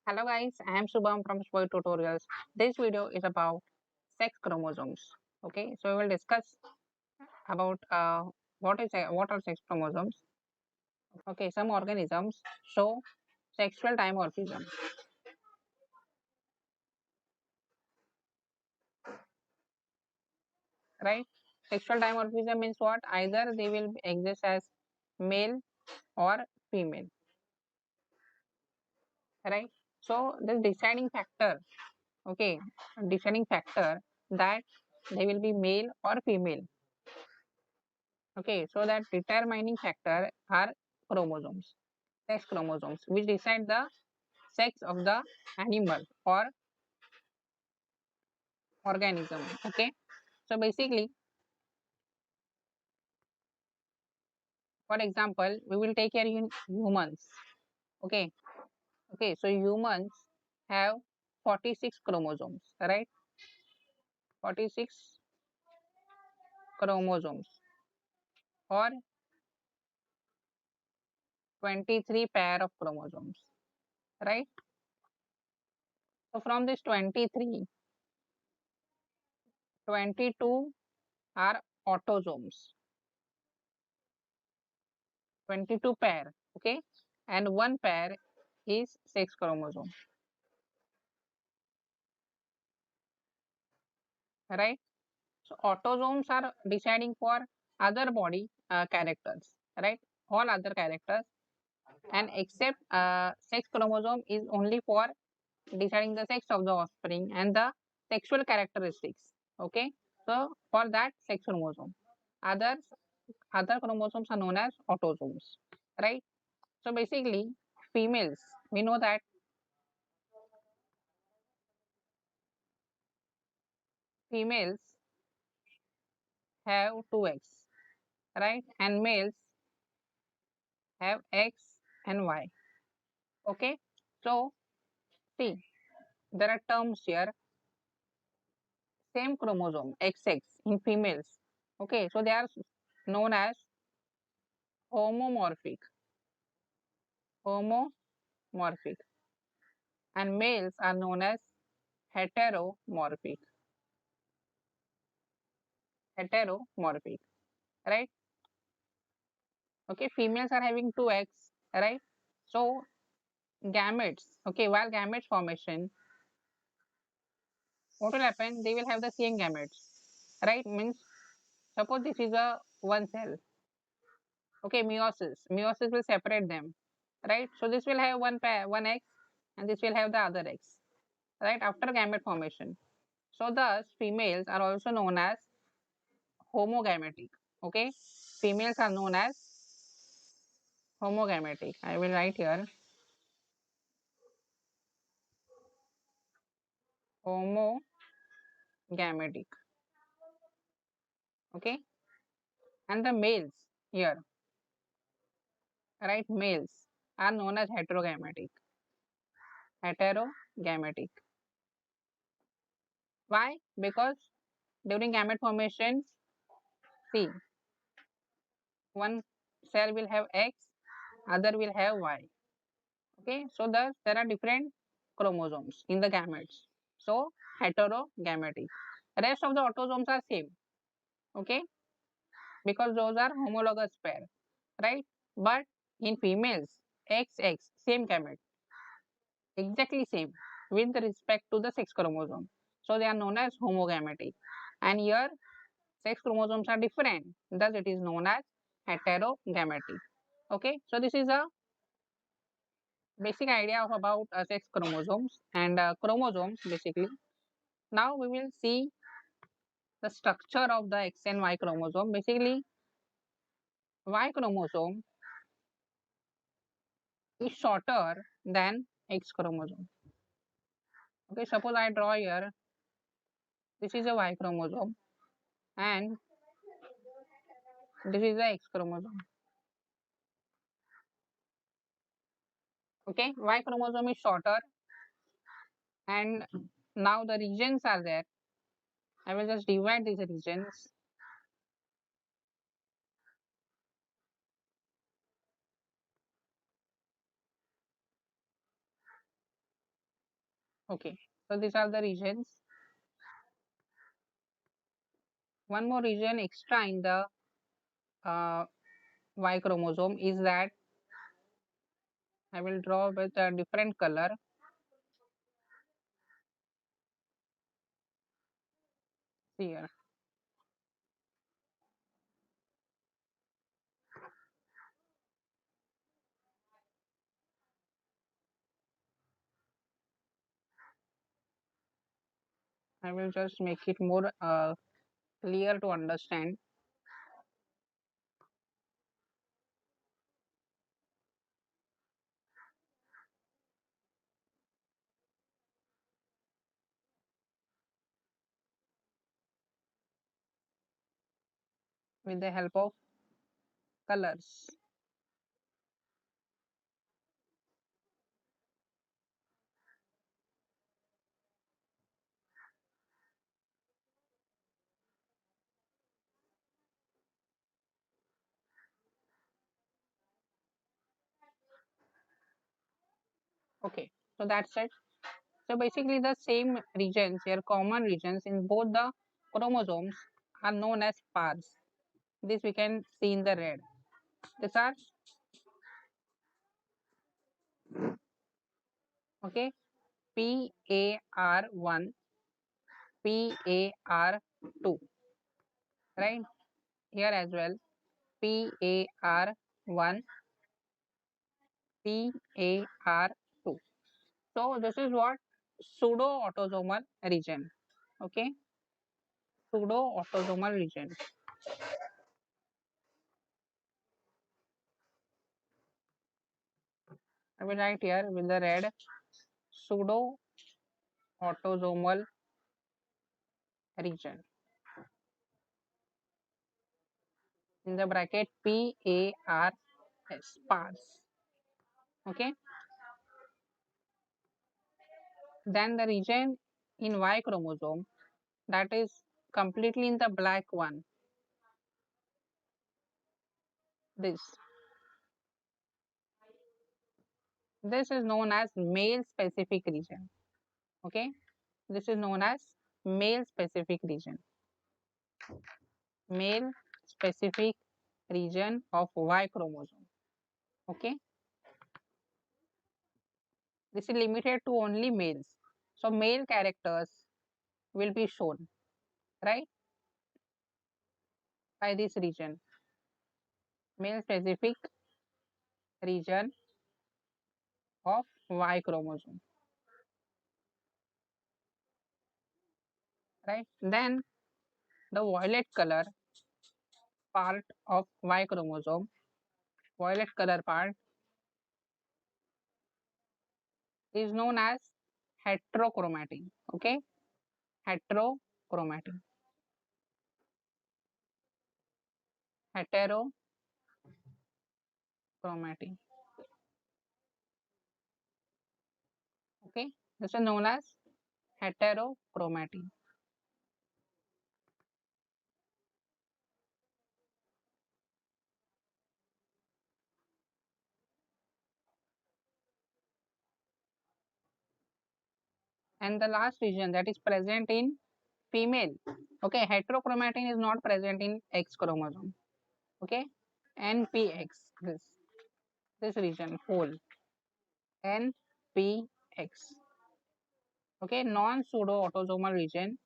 Hello guys, I am Shubham from ShubhVed Tutorials. This video is about sex chromosomes. Okay, so we will discuss about what are sex chromosomes. Okay, some organisms show sexual dimorphism. Right? Sexual dimorphism means what? Either they will exist as male or female. Right? So the deciding factor. Okay, deciding factor that they will be male or female. Okay, so that determining factor are chromosomes, sex chromosomes, which decide the sex of the animal or organism. Okay, so basically, for example, we will take here humans. Okay, okay, so humans have 46 chromosomes, right? 46 chromosomes or 23 pair of chromosomes, right? So from this 23, 22 are autosomes, 22 pair, okay, and one pair is sex chromosome, right? So autosomes are deciding for other body characters, right? All other characters, and except sex chromosome is only for deciding the sex of the offspring and the sexual characteristics, okay? So for that sex chromosome, others other chromosomes are known as autosomes, right? So basically, females, we know that females have two X, right? And males have X and Y. Okay. So see, there are terms here. Same chromosome XX in females. Okay. So they are known as homomorphic. Homomorphic. And males are known as heteromorphic. Heteromorphic. Right. Okay. Females are having two X. Right. So gametes. Okay. While gametes formation, what will happen? They will have the same gametes. Right. Means suppose this is a one cell. Okay, meiosis will separate them, right? So this will have one pair, one X, and this will have the other X, right? After gamete formation. So thus females are also known as homogametic. Okay, females are known as homogametic. I will write here homogametic. Okay, and the males here, right? Males are known as heterogametic. Heterogametic. Why? Because during gamete formation, see, one cell will have X, other will have Y. Okay, so thus there are different chromosomes in the gametes. So heterogametic. Rest of the autosomes are same. Okay, because those are homologous pair, right? But in females, XX same gamete, exactly same with respect to the sex chromosome. So they are known as homogametic. And here sex chromosomes are different. Thus it is known as heterogametic. Okay, so this is a basic idea of about sex chromosomes and chromosomes basically. Now we will see the structure of the X and Y chromosome. Basically, Y chromosome is shorter than X chromosome. Okay, suppose I draw here, this is a Y chromosome and this is the X chromosome. Okay, Y chromosome is shorter and now the regions are there. I will just divide these regions. Okay, so these are the regions. One more region extra in the uh, Y chromosome is that I will draw with a different color. Here I will just make it more clear to understand. With the help of colors. Okay, so that's it. So basically the same regions here, common regions in both the chromosomes are known as pars. This we can see in the red. These are, okay, PAR1, PAR2, right? Here as well, PAR1, PAR2. So this is what pseudo-autosomal region. Okay, pseudo-autosomal region. I will write here with the red pseudo-autosomal region. In the bracket PARS, pars. Okay, then the region in Y chromosome that is completely in the black one. This is known as male specific region. Okay, this is known as male specific region. Male specific region of Y chromosome. Okay, this is limited to only males. So male characters will be shown, right, by this region. Male specific region of Y chromosome, right? Then the violet color part of Y chromosome, violet color part is known as heterochromatin. Okay, heterochromatin, heterochromatin. Okay, this is known as heterochromatin. And the last region that is present in female. Okay, heterochromatin is not present in X chromosome. Okay, NPX, this region whole, NPX. Okay, non pseudo autosomal region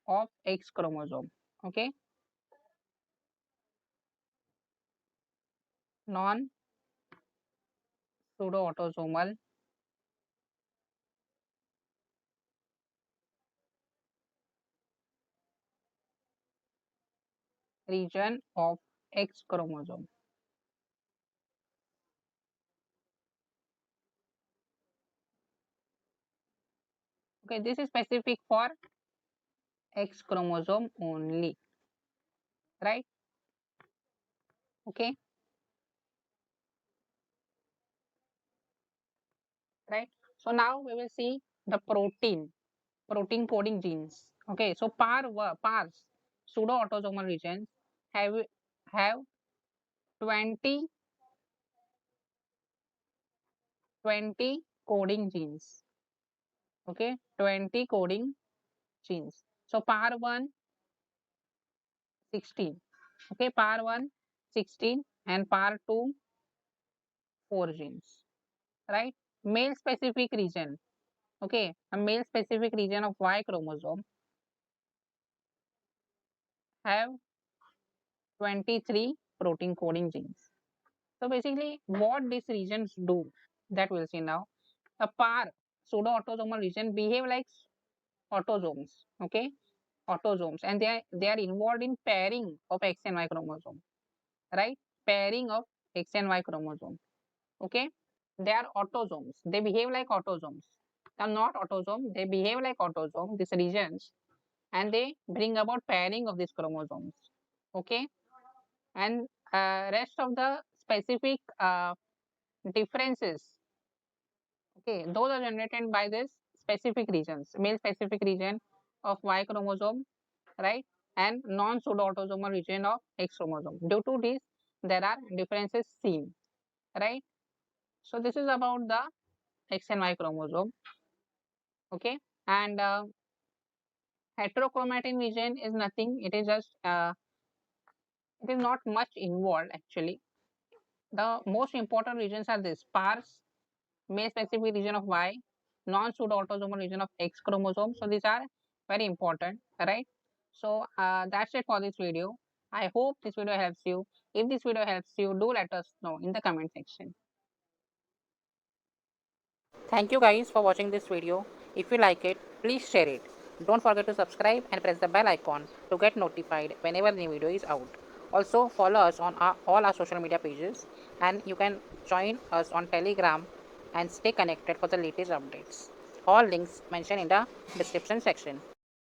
of X chromosome. Okay, non pseudo autosomal region of X chromosome. Okay, this is specific for X chromosome only, right? Okay, right. So now we will see the protein coding genes. Okay, so pars pseudo autosomal regions have 20 20 coding genes. Okay, 20 coding genes. So par 1 16. Okay, par 1 16 and par 2 4 genes, right? Male specific region. Okay, a male specific region of Y chromosome have 23 protein coding genes. So basically, what these regions do, that we'll see now. A par pseudo-autosomal region behave like autosomes. Okay, autosomes, and they are involved in pairing of X and Y chromosome, right? Pairing of X and Y chromosome. Okay, they are autosomes. They behave like autosomes. They are not autosome. They behave like autosome. These regions, and they bring about pairing of these chromosomes. Okay, and rest of the specific differences, okay, those are generated by this specific regions, male specific region of Y chromosome, right, and non pseudo autosomal region of X chromosome. Due to this, there are differences seen, right? So this is about the X and Y chromosome. Okay, and heterochromatin region is nothing. It is just it is not much involved actually. The most important regions are this: sparse male specific region of Y, non pseudo autosomal region of X chromosome. So these are very important, right? So that's it for this video. I hope this video helps you. If this video helps you, do let us know in the comment section. Thank you guys for watching this video. If you like it, please share it. Don't forget to subscribe and press the bell icon to get notified whenever the video is out. Also follow us on all our social media pages, and you can join us on Telegram and stay connected for the latest updates. All links mentioned in the description section.